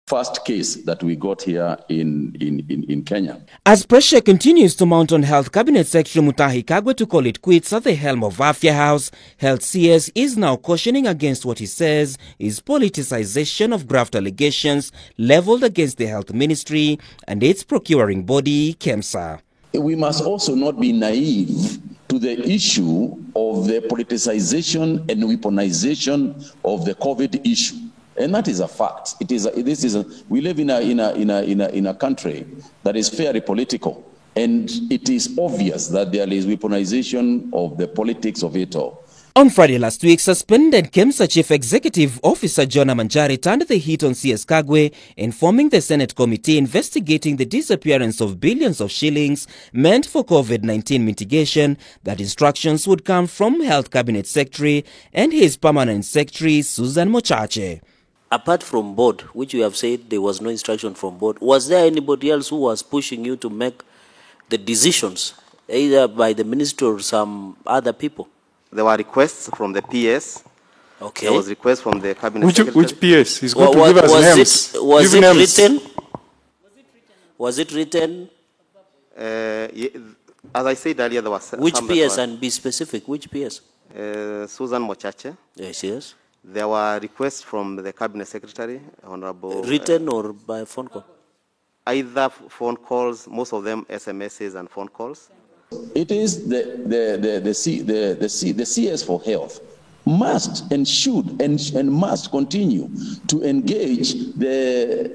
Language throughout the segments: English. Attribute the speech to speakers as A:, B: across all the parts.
A: first case that we got here in Kenya.
B: As pressure continues to mount on Health Cabinet Secretary Mutahi Kagwe to call it quits at the helm of Afya House, Health CS is now cautioning against what he says is politicization of graft allegations leveled against the Health Ministry and its procuring body, KEMSA.
A: We must also not be naive to the issue of the politicization and weaponization of the COVID issue. And that is a fact. We live in a country that is fairly political, and it is obvious that there is weaponization of the politics of it all.
B: On Friday last week, suspended KEMSA Chief Executive Officer John Manjari turned the heat on CS Kagwe, informing the Senate committee investigating the disappearance of billions of shillings meant for COVID-19 mitigation that instructions would come from Health Cabinet Secretary and his permanent secretary, Susan Mochache.
C: Apart from board, which you have said there was no instruction from board, was there anybody else who was pushing you to make the decisions, either by the minister or some other people?
D: There were requests from the PS.
C: Okay.
D: There was requests from the cabinet secretary.
E: Which PS? He's going to give us names.
C: Was it written? Was it written?
D: As I said earlier, there was
C: which PS, and be specific? Which PS?
D: Susan Mochache.
C: Yes, yes.
D: There were requests from the cabinet secretary, Honorable.
C: Written or by phone call?
D: Either phone calls, most of them SMSs and phone calls.
A: It is the CS for Health must and should and must continue to engage the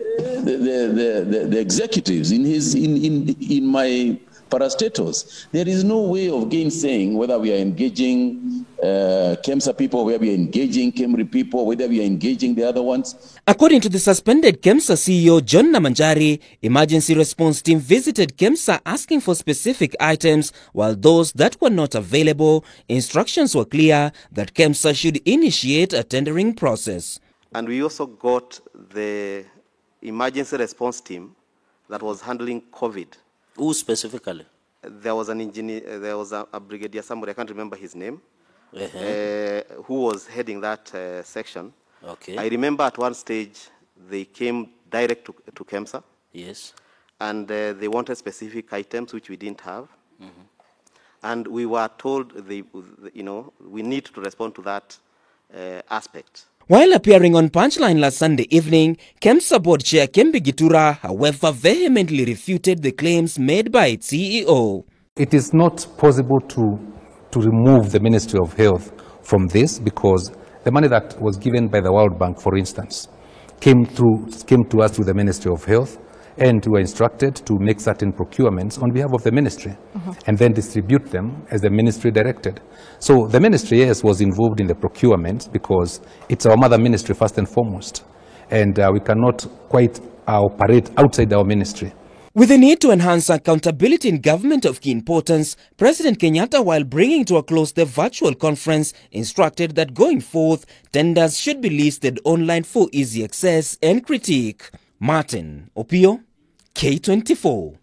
A: executives in my parastatals. There is no way of gainsaying whether we are engaging KEMSA people, whether we are engaging KEMRI people, whether we are engaging the other ones.
B: According to the suspended KEMSA CEO John Manjari, emergency response team visited KEMSA asking for specific items, while those that were not available, instructions were clear that KEMSA should initiate a tendering process.
D: And we also got the emergency response team that was handling COVID.
C: Who specifically?
D: There was an engineer, there was a brigadier, somebody, I can't remember his name, who was heading that section.
C: Okay.
D: I remember at one stage they came direct to KEMSA.
C: Yes.
D: And they wanted specific items which we didn't have. Mm-hmm. And we were told, we need to respond to that aspect.
B: While appearing on Punchline last Sunday evening, KEMSA board chair Kembi Gitura, however, vehemently refuted the claims made by its CEO.
F: It is not possible to remove the Ministry of Health from this, because the money that was given by the World Bank, for instance, came to us through the Ministry of Health, and we were instructed to make certain procurements on behalf of the ministry and then distribute them as the ministry directed. So the ministry, yes, was involved in the procurement because it's our mother ministry first and foremost, and we cannot quite operate outside our ministry.
B: With the need to enhance accountability in government of key importance, President Kenyatta, while bringing to a close the virtual conference, instructed that going forth, tenders should be listed online for easy access and critique. Martin Opio, K24.